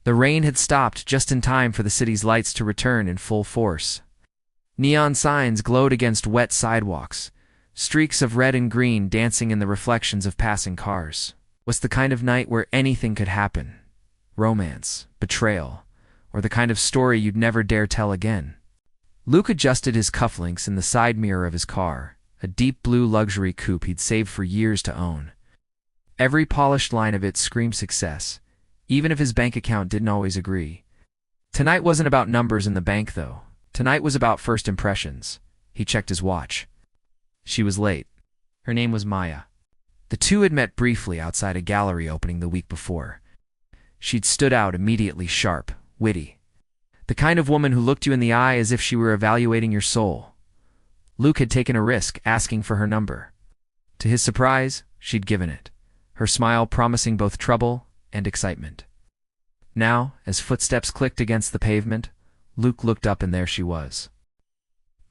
The rain had stopped just in time for the city's lights to return in full force. Neon signs glowed against wet sidewalks, streaks of red and green dancing in the reflections of passing cars. It was the kind of night where anything could happen. Romance, betrayal, or the kind of story you'd never dare tell again. Luke adjusted his cufflinks in the side mirror of his car, a deep blue luxury coupe he'd saved for years to own. Every polished line of it screamed success, even if his bank account didn't always agree. Tonight wasn't about numbers in the bank, though. Tonight was about first impressions. He checked his watch. She was late. Her name was Maya. The two had met briefly outside a gallery opening the week before. She'd stood out immediately sharp, witty. The kind of woman who looked you in the eye as if she were evaluating your soul. Luke had taken a risk asking for her number. To his surprise, she'd given it, her smile promising both trouble and excitement. Now, as footsteps clicked against the pavement, Luke looked up and there she was.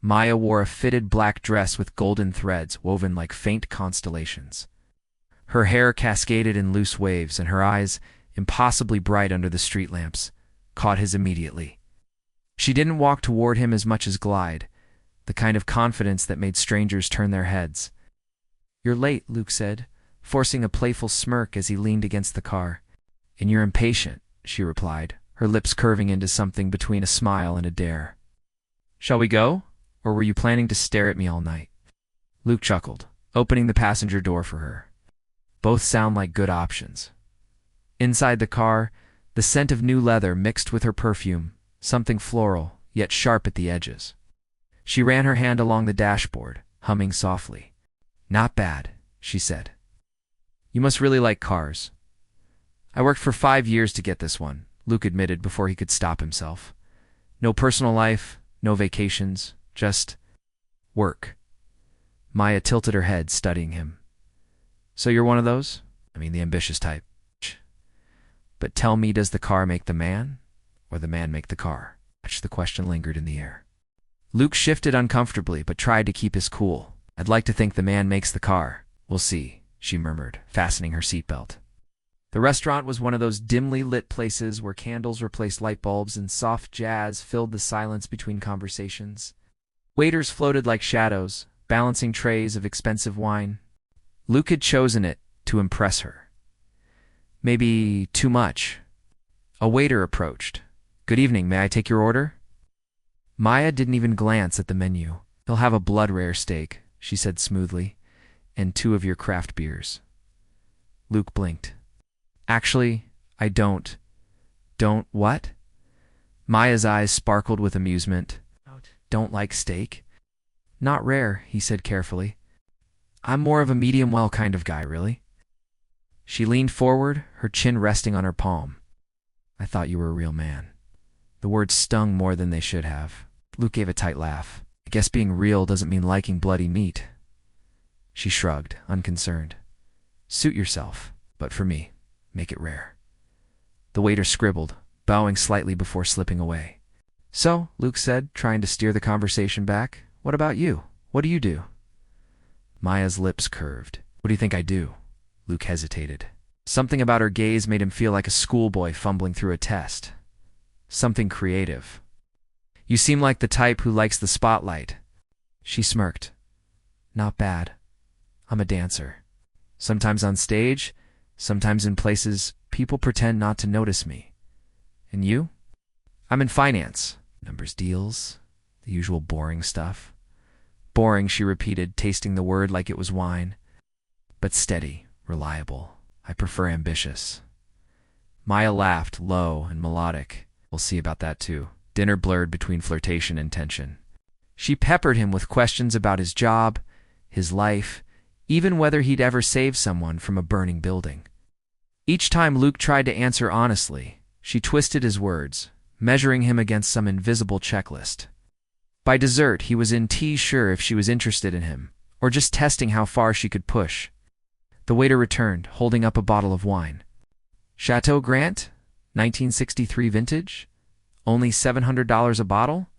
Maya wore a fitted black dress with golden threads woven like faint constellations. Her hair cascaded in loose waves, and her eyes, impossibly bright under the street lamps, caught his immediately. She didn't walk toward him as much as glide, the kind of confidence that made strangers turn their heads. "You're late," Luke said, forcing a playful smirk as he leaned against the car. "And you're impatient," she replied, her lips curving into something between a smile and a dare. "Shall we go? Or were you planning to stare at me all night?" Luke chuckled, opening the passenger door for her. "Both sound like good options." Inside the car, the scent of new leather mixed with her perfume, something floral, yet sharp at the edges. She ran her hand along the dashboard, humming softly. "Not bad," she said. "You must really like cars." "I worked for 5 years to get this one," Luke admitted before he could stop himself. "No personal life, no vacations, just work." Maya tilted her head, studying him. "So you're one of those? I mean, the ambitious type. But tell me, does the car make the man, or the man make the car?" The question lingered in the air. Luke shifted uncomfortably, but tried to keep his cool. "I'd like to think the man makes the car. We'll see," she murmured, fastening her seatbelt. The restaurant was one of those dimly lit places where candles replaced light bulbs and soft jazz filled the silence between conversations. Waiters floated like shadows, balancing trays of expensive wine. Luke had chosen it to impress her. Maybe too much. A waiter approached. "Good evening, may I take your order?" Maya didn't even glance at the menu. "He'll have a blood-rare steak," she said smoothly, "and 2 of your craft beers." Luke blinked. "Actually, I don't." "Don't what?" Maya's eyes sparkled with amusement. "Don't like steak?" "Not rare," he said carefully. "I'm more of a medium-well kind of guy, really." She leaned forward, her chin resting on her palm. "I thought you were a real man." The words stung more than they should have. Luke gave a tight laugh. "I guess being real doesn't mean liking bloody meat." She shrugged, unconcerned. "Suit yourself, but for me, make it rare." The waiter scribbled, bowing slightly before slipping away. "So," Luke said, trying to steer the conversation back, "what about you? What do you do?" Maya's lips curved. "What do you think I do?" Luke hesitated. Something about her gaze made him feel like a schoolboy fumbling through a test. Something creative. "You seem like the type who likes the spotlight." She smirked. "Not bad. I'm a dancer. Sometimes on stage, sometimes in places people pretend not to notice me. And you?" "I'm in finance. Numbers, deals, the usual boring stuff." "Boring," she repeated, tasting the word like it was wine. "But steady, reliable. I prefer ambitious." Maya laughed, low and melodic. "We'll see about that too." Dinner blurred between flirtation and tension. She peppered him with questions about his job, his life, even whether he'd ever saved someone from a burning building. Each time Luke tried to answer honestly, she twisted his words, measuring him against some invisible checklist. By dessert, he was sure if she was interested in him, or just testing how far she could push. The waiter returned, holding up a bottle of wine. "Chateau Grant, 1963 vintage? Only $700 a bottle?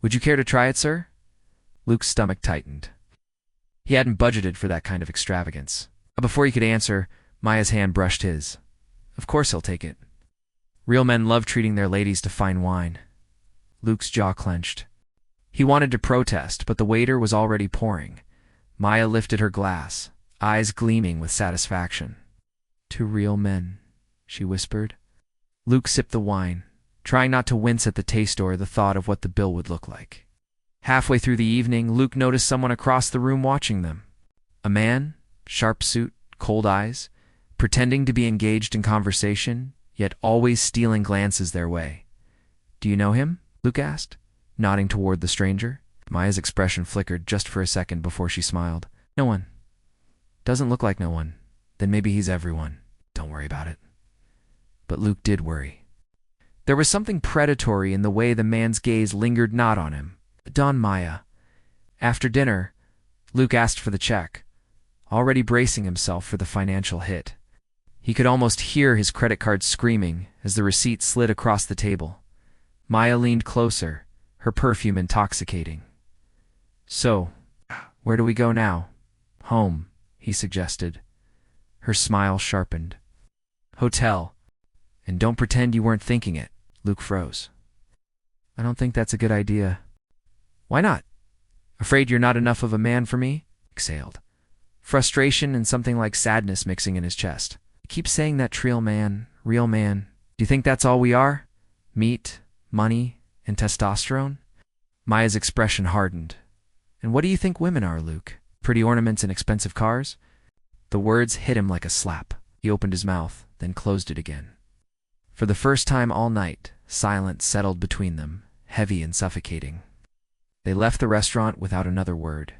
Would you care to try it, sir?" Luke's stomach tightened. He hadn't budgeted for that kind of extravagance. Before he could answer, Maya's hand brushed his. "Of course he'll take it." Real men love treating their ladies to fine wine. Luke's jaw clenched. He wanted to protest, but the waiter was already pouring. Maya lifted her glass, eyes gleaming with satisfaction. "To real men," she whispered. Luke sipped the wine, trying not to wince at the taste or the thought of what the bill would look like. Halfway through the evening, Luke noticed someone across the room watching them. A man, sharp suit, cold eyes, pretending to be engaged in conversation, yet always stealing glances their way. "Do you know him?" Luke asked, nodding toward the stranger. Maya's expression flickered just for a second before she smiled. "No one. Doesn't look like no one. Then maybe he's everyone. Don't worry about it." But Luke did worry. There was something predatory in the way the man's gaze lingered not on him, but on Maya. After dinner, Luke asked for the check, already bracing himself for the financial hit. He could almost hear his credit card screaming as the receipt slid across the table. Maya leaned closer, her perfume intoxicating. "So, where do we go now?" "Home," he suggested. Her smile sharpened. "Hotel. And don't pretend you weren't thinking it." Luke froze. "I don't think that's a good idea." "Why not?" "Afraid you're not enough of a man for me?" Exhaled. Frustration and something like sadness mixing in his chest. "I keep saying that real man. Do you think that's all we are? Meat, money, and testosterone?" Maya's expression hardened. "And what do you think women are, Luke? Pretty ornaments and expensive cars?" The words hit him like a slap. He opened his mouth, then closed it again. For the first time all night, silence settled between them, heavy and suffocating. They left the restaurant without another word.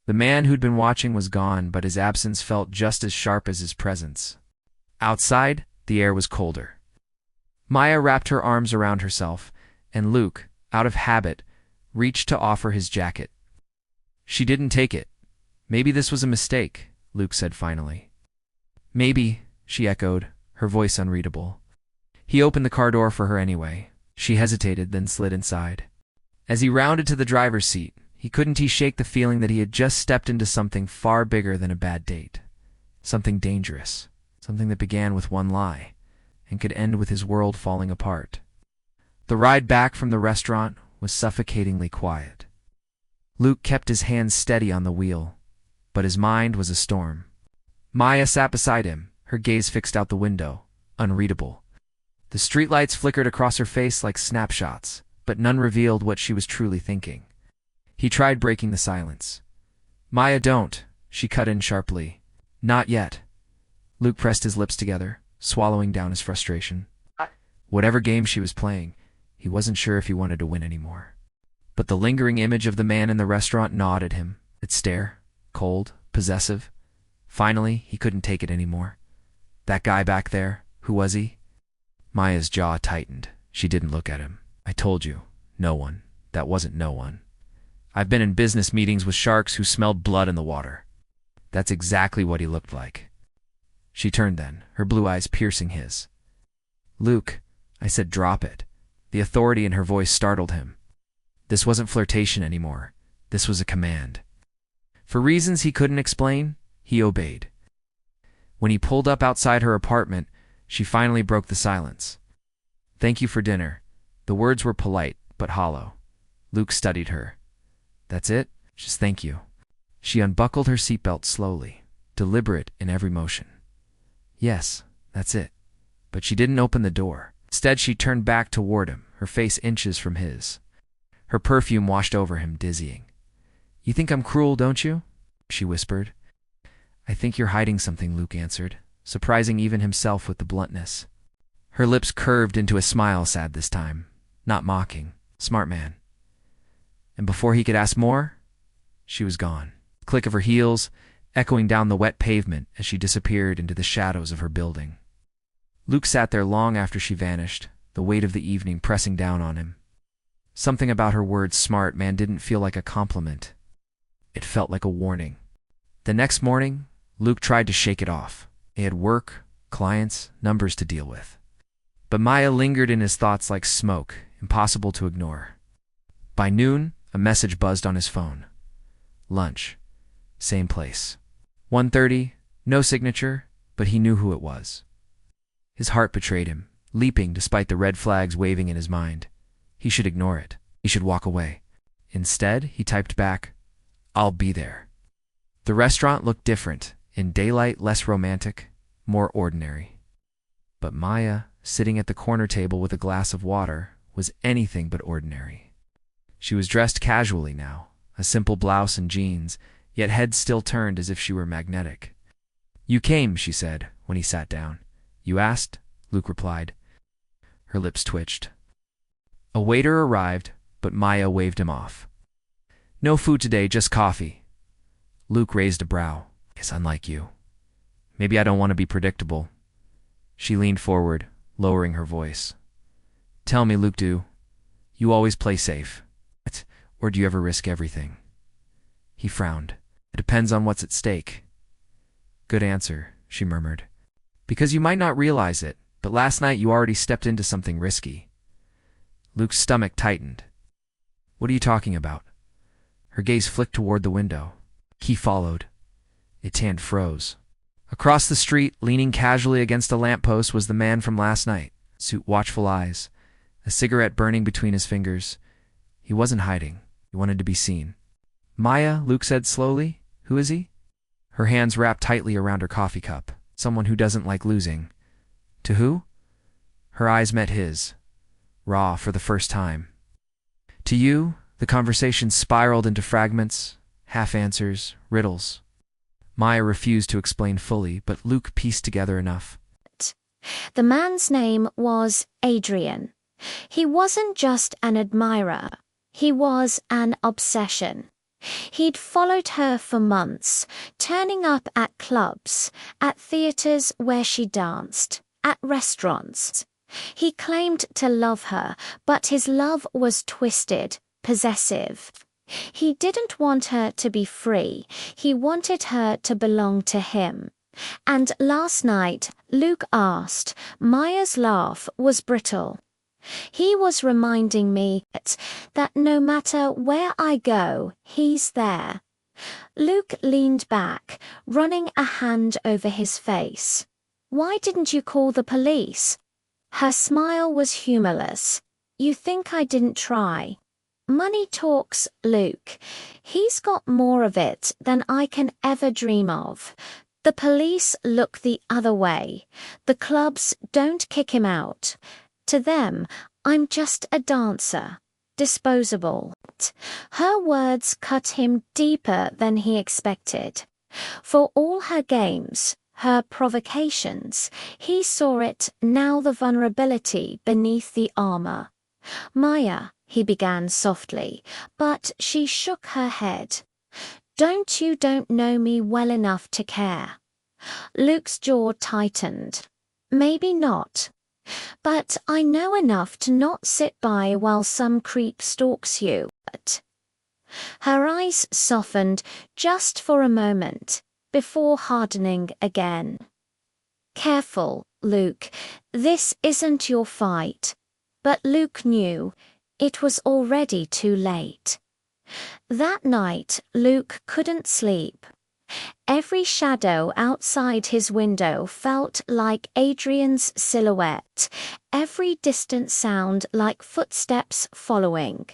The man who'd been watching was gone, but his absence felt just as sharp as his presence. Outside, the air was colder. Maya wrapped her arms around herself, and Luke, out of habit, reached to offer his jacket. She didn't take it. "Maybe this was a mistake," Luke said finally. "Maybe," she echoed, her voice unreadable. He opened the car door for her anyway. She hesitated, then slid inside. As he rounded to the driver's seat, he couldn't shake the feeling that he had just stepped into something far bigger than a bad date. Something dangerous. Something that began with one lie, and could end with his world falling apart. The ride back from the restaurant was suffocatingly quiet. Luke kept his hands steady on the wheel, but his mind was a storm. Maya sat beside him, her gaze fixed out the window, unreadable. The streetlights flickered across her face like snapshots, but none revealed what she was truly thinking. He tried breaking the silence. "Maya, don't," she cut in sharply. "Not yet." Luke pressed his lips together, swallowing down his frustration. Whatever game she was playing, he wasn't sure if he wanted to win anymore. But the lingering image of the man in the restaurant gnawed at him, its stare, cold, possessive. Finally, he couldn't take it anymore. That guy back there, who was he? Maya's jaw tightened. She didn't look at him. "I told you, no one. That wasn't no one. I've been in business meetings with sharks who smelled blood in the water. That's exactly what he looked like." She turned then, her blue eyes piercing his. "Luke," I said, "drop it." The authority in her voice startled him. This wasn't flirtation anymore. This was a command. For reasons he couldn't explain, he obeyed. When he pulled up outside her apartment, she finally broke the silence. "Thank you for dinner." The words were polite, but hollow. Luke studied her. "That's it? Just thank you." She unbuckled her seatbelt slowly, deliberate in every motion. "Yes, that's it." But she didn't open the door. Instead, she turned back toward him, her face inches from his. Her perfume washed over him, dizzying. "You think I'm cruel, don't you?" she whispered. "I think you're hiding something," Luke answered, surprising even himself with the bluntness. Her lips curved into a smile, sad this time, not mocking. Smart man. And before he could ask more, she was gone. The click of her heels echoing down the wet pavement as she disappeared into the shadows of her building. Luke sat there long after she vanished, the weight of the evening pressing down on him. Something about her words, "smart man," didn't feel like a compliment. It felt like a warning. The next morning, Luke tried to shake it off. He had work, clients, numbers to deal with. But Maya lingered in his thoughts like smoke, impossible to ignore. By noon, a message buzzed on his phone. Lunch. Same place. 1:30, no signature, but he knew who it was. His heart betrayed him. leaping despite the red flags waving in his mind. He should ignore it. He should walk away. Instead, he typed back, "I'll be there." The restaurant looked different, in daylight less romantic, more ordinary. But Maya, sitting at the corner table with a glass of water, was anything but ordinary. She was dressed casually now, a simple blouse and jeans, yet head still turned as if she were magnetic. "You came," she said, when he sat down. "You asked?" Luke replied. Her lips twitched. A waiter arrived, but Maya waved him off. "No food today, just coffee." Luke raised a brow. "It's unlike you. Maybe I don't want to be predictable." She leaned forward, lowering her voice. "Tell me, Luke, do you always play safe? Or do you ever risk everything?" He frowned. "It depends on what's at stake." "Good answer," she murmured. "Because you might not realize it, but last night you already stepped into something risky." Luke's stomach tightened. "What are you talking about?" Her gaze flicked toward the window. He followed. Its hand froze. Across the street, leaning casually against a lamppost, was the man from last night, suit watchful eyes, a cigarette burning between his fingers. He wasn't hiding. He wanted to be seen. "Maya," Luke said slowly. "Who is he?" Her hands wrapped tightly around her coffee cup. "Someone who doesn't like losing." "To who?" Her eyes met his, raw for the first time. "To you." The conversation spiraled into fragments, half-answers, riddles. Maya refused to explain fully, but Luke pieced together enough. The man's name was Adrian. He wasn't just an admirer. He was an obsession. He'd followed her for months, turning up at clubs, at theaters where she danced, at restaurants. He claimed to love her, but his love was twisted, possessive. He didn't want her to be free. He wanted her to belong to him. And last night, Luke asked, Maya's laugh was brittle. He was reminding me that no matter where I go, he's there. Luke leaned back, running a hand over his face. "Why didn't you call the police?" Her smile was humorless. "You think I didn't try?" "Money talks, Luke. He's got more of it than I can ever dream of. The police look the other way. The clubs don't kick him out. To them, I'm just a dancer, disposable." Her words cut him deeper than he expected. For all her games, her provocations, he saw it now, the vulnerability beneath the armor. "Maya," he began softly, but she shook her head. You don't know me well enough to care." Luke's jaw tightened. "Maybe not. But I know enough to not sit by while some creep stalks you." Her eyes softened just for a moment, before hardening again. "Careful, Luke. This isn't your fight." But Luke knew it was already too late. That night, Luke couldn't sleep. Every shadow outside his window felt like Adrian's silhouette, every distant sound like footsteps following.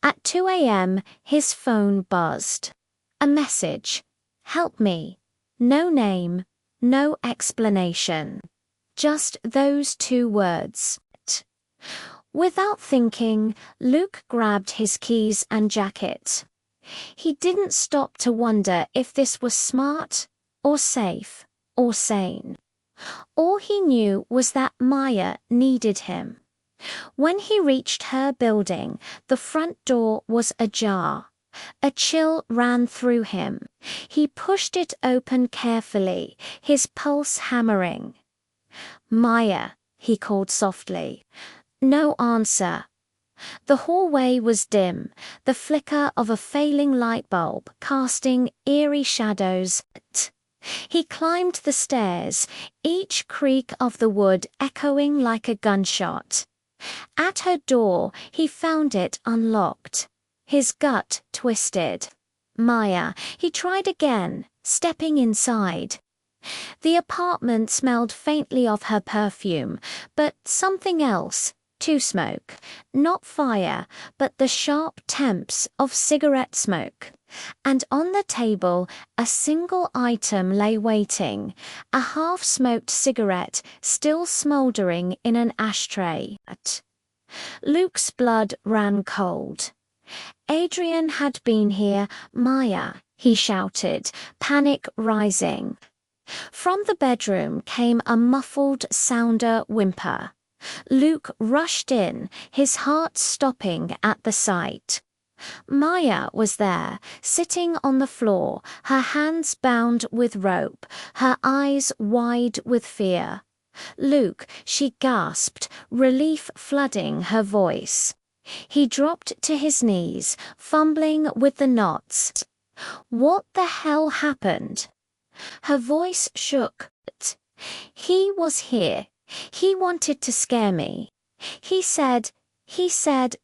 At 2 a.m., his phone buzzed. A message. "Help me." No name, no explanation. Just those two words. Without thinking, Luke grabbed his keys and jacket. He didn't stop to wonder if this was smart, or safe, or sane. All he knew was that Maya needed him. When he reached her building, the front door was ajar. A chill ran through him. He pushed it open carefully, his pulse hammering. "Maya," he called softly. No answer. The hallway was dim, the flicker of a failing light bulb casting eerie shadows. He climbed the stairs, each creak of the wood echoing like a gunshot. At her door, he found it unlocked. His gut twisted. "Maya," he tried again, stepping inside. The apartment smelled faintly of her perfume, but something else, too smoke. Not fire, but the sharp temps of cigarette smoke. And on the table, a single item lay waiting, a half-smoked cigarette still smouldering in an ashtray. Luke's blood ran cold. Adrian had been here, Maya, he shouted, panic rising. From the bedroom came a muffled sounder whimper. Luke rushed in, his heart stopping at the sight. Maya was there, sitting on the floor, her hands bound with rope, her eyes wide with fear. Luke, she gasped, relief flooding her voice. He dropped to his knees, fumbling with the knots. What the hell happened? Her voice shook. He was here. He wanted to scare me. He said,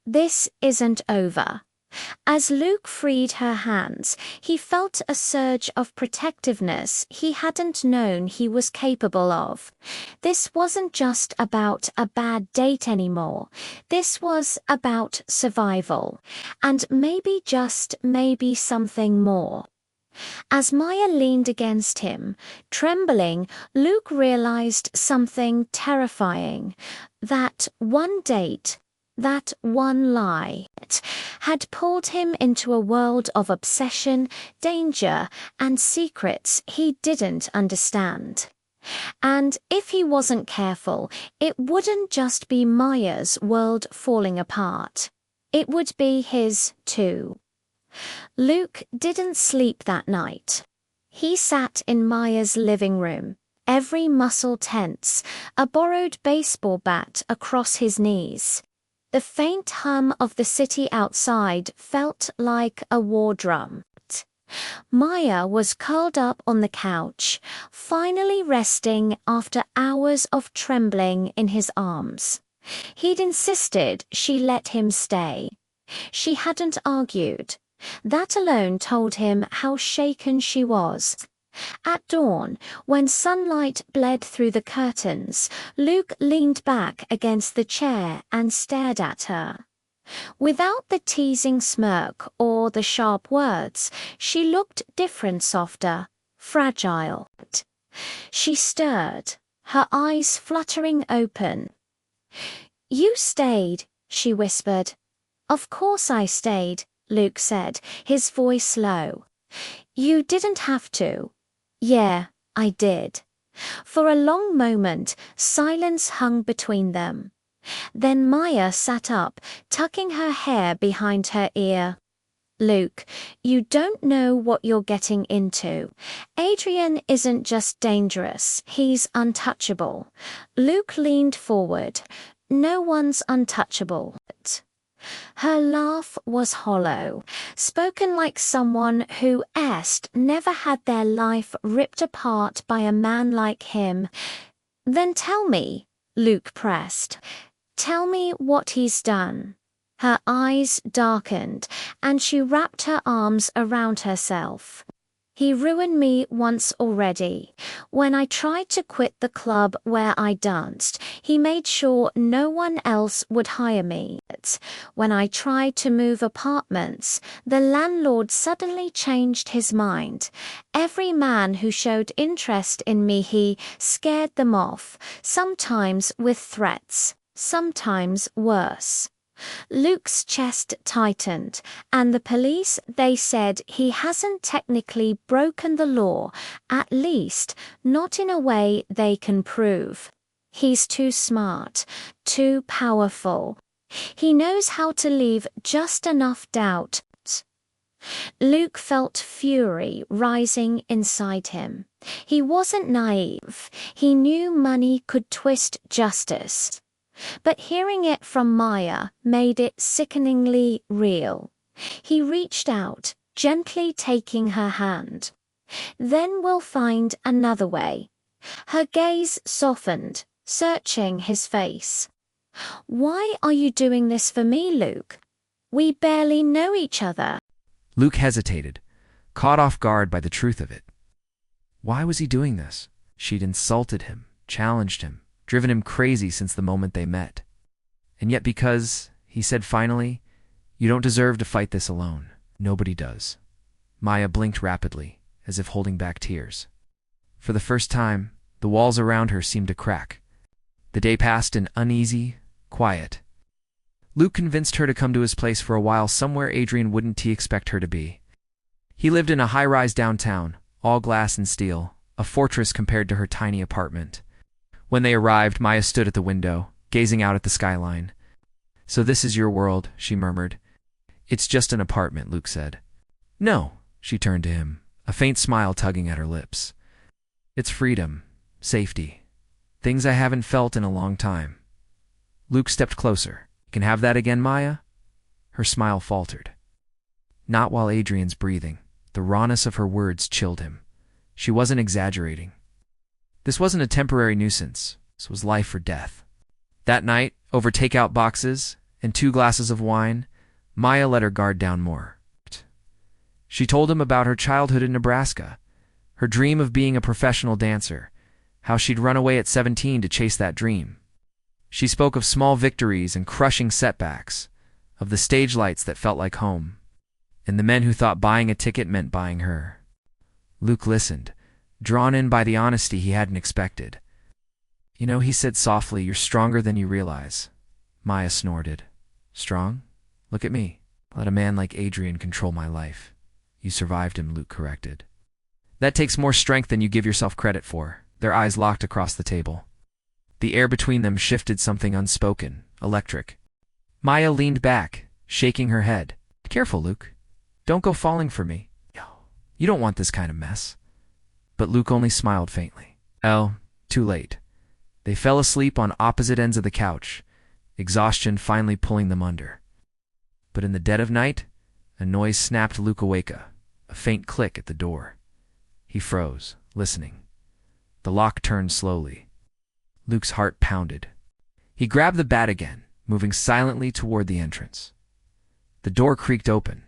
this isn't over. As Luke freed her hands, he felt a surge of protectiveness he hadn't known he was capable of. This wasn't just about a bad date anymore. This was about survival. And maybe, just maybe, something more. As Maya leaned against him, trembling, Luke realized something terrifying. That one date, that one lie, had pulled him into a world of obsession, danger, and secrets he didn't understand. And if he wasn't careful, it wouldn't just be Maya's world falling apart. It would be his, too. Luke didn't sleep that night. He sat in Maya's living room, every muscle tense, a borrowed baseball bat across his knees. The faint hum of the city outside felt like a war drum. Maya was curled up on the couch, finally resting after hours of trembling in his arms. He'd insisted she let him stay. She hadn't argued. That alone told him how shaken she was. At dawn, when sunlight bled through the curtains, Luke leaned back against the chair and stared at her. Without the teasing smirk or the sharp words, she looked different, softer, fragile. She stirred, her eyes fluttering open. "You stayed," she whispered. "Of course I stayed," Luke said, his voice low. "You didn't have to." "Yeah, I did." For a long moment, silence hung between them. Then Maya sat up, tucking her hair behind her ear. "Luke, you don't know what you're getting into. Adrian isn't just dangerous, he's untouchable." Luke leaned forward. "No one's untouchable." Her laugh was hollow, spoken like someone who never had their life ripped apart by a man like him. "Then tell me," Luke pressed. "Tell me what he's done." Her eyes darkened, and she wrapped her arms around herself. "He ruined me once already. When I tried to quit the club where I danced, he made sure no one else would hire me. When I tried to move apartments, the landlord suddenly changed his mind. Every man who showed interest in me, he scared them off, sometimes with threats, sometimes worse." Luke's chest tightened, and the police, they said he hasn't technically broken the law, at least not in a way they can prove. He's too smart, too powerful. He knows how to leave just enough doubt. Luke felt fury rising inside him. He wasn't naive. He knew money could twist justice. But hearing it from Maya made it sickeningly real. He reached out, gently taking her hand. "Then we'll find another way." Her gaze softened, searching his face. "Why are you doing this for me, Luke? We barely know each other." Luke hesitated, caught off guard by the truth of it. Why was he doing this? She'd insulted him, challenged him, driven him crazy since the moment they met. And yet because, he said finally, you don't deserve to fight this alone. Nobody does. Maya blinked rapidly, as if holding back tears. For the first time, the walls around her seemed to crack. The day passed in uneasy quiet. Luke convinced her to come to his place for a while somewhere Adrian wouldn't expect her to be. He lived in a high-rise downtown, all glass and steel, a fortress compared to her tiny apartment. When they arrived, Maya stood at the window, gazing out at the skyline. "So this is your world," she murmured. "It's just an apartment," Luke said. "No," she turned to him, a faint smile tugging at her lips. "It's freedom, safety, things I haven't felt in a long time." Luke stepped closer. "You can have that again, Maya?" Her smile faltered. Not while Adrian's breathing. The rawness of her words chilled him. She wasn't exaggerating. This wasn't a temporary nuisance. This was life or death. That night, over takeout boxes and 2 glasses of wine, Maya let her guard down more. She told him about her childhood in Nebraska, her dream of being a professional dancer, how she'd run away at 17 to chase that dream. She spoke of small victories and crushing setbacks, of the stage lights that felt like home, and the men who thought buying a ticket meant buying her. Luke listened, drawn in by the honesty he hadn't expected. "You know," he said softly, "you're stronger than you realize." Maya snorted. "Strong? Look at me. Let a man like Adrian control my life." "You survived him," Luke corrected. "That takes more strength than you give yourself credit for." Their eyes locked across the table. The air between them shifted, something unspoken, electric. Maya leaned back, shaking her head. "Careful, Luke. Don't go falling for me. You don't want this kind of mess." But Luke only smiled faintly. Oh, too late. They fell asleep on opposite ends of the couch, exhaustion finally pulling them under. But in the dead of night, a noise snapped Luke awake, a faint click at the door. He froze, listening. The lock turned slowly. Luke's heart pounded. He grabbed the bat again, moving silently toward the entrance. The door creaked open,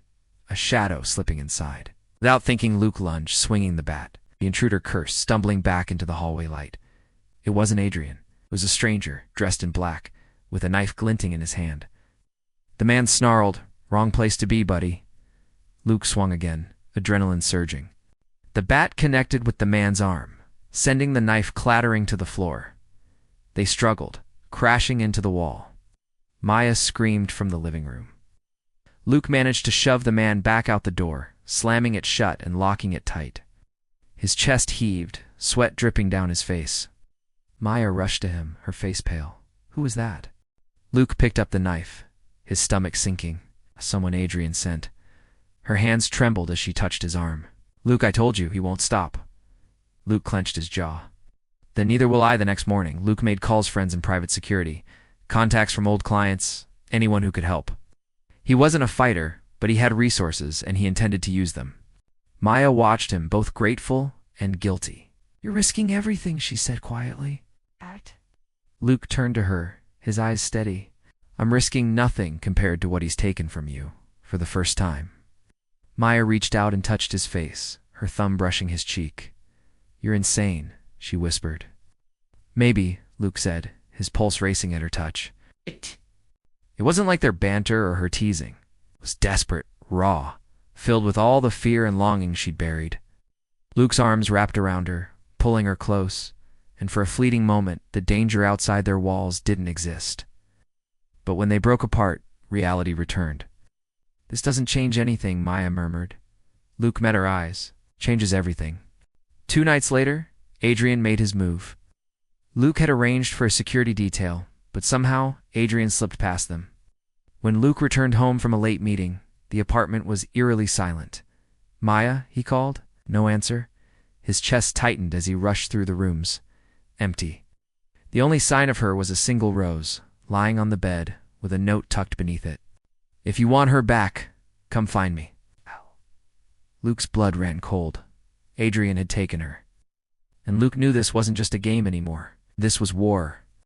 a shadow slipping inside. Without thinking, Luke lunged, swinging the bat. The intruder cursed, stumbling back into the hallway light. It wasn't Adrian. It was a stranger, dressed in black, with a knife glinting in his hand. The man snarled, "Wrong place to be, buddy." Luke swung again, adrenaline surging. The bat connected with the man's arm, sending the knife clattering to the floor. They struggled, crashing into the wall. Maya screamed from the living room. Luke managed to shove the man back out the door, slamming it shut and locking it tight. His chest heaved, sweat dripping down his face. Maya rushed to him, her face pale. "Who was that?" Luke picked up the knife, his stomach sinking. Someone Adrian sent. Her hands trembled as she touched his arm. "Luke, I told you, he won't stop." Luke clenched his jaw. "Then neither will I." The next morning, Luke made calls, friends in private security, contacts from old clients, anyone who could help. He wasn't a fighter, but he had resources, and he intended to use them. Maya watched him, both grateful and guilty. "You're risking everything," she said quietly. Luke turned to her, his eyes steady. "I'm risking nothing compared to what he's taken from you, for the first time." Maya reached out and touched his face, her thumb brushing his cheek. "You're insane," she whispered. "Maybe," Luke said, his pulse racing at her touch. It wasn't like their banter or her teasing. It was desperate, raw, filled with all the fear and longing she'd buried. Luke's arms wrapped around her, pulling her close, and for a fleeting moment, the danger outside their walls didn't exist. But when they broke apart, reality returned. "This doesn't change anything," Maya murmured. Luke met her eyes. "Changes everything." 2 nights later, Adrian made his move. Luke had arranged for a security detail, but somehow Adrian slipped past them. When Luke returned home from a late meeting, the apartment was eerily silent. "Maya?" he called. No answer. His chest tightened as he rushed through the rooms. Empty. The only sign of her was a single rose, lying on the bed, with a note tucked beneath it. "If you want her back, come find me." Luke's blood ran cold. Adrian had taken her. And Luke knew this wasn't just a game anymore. This was war.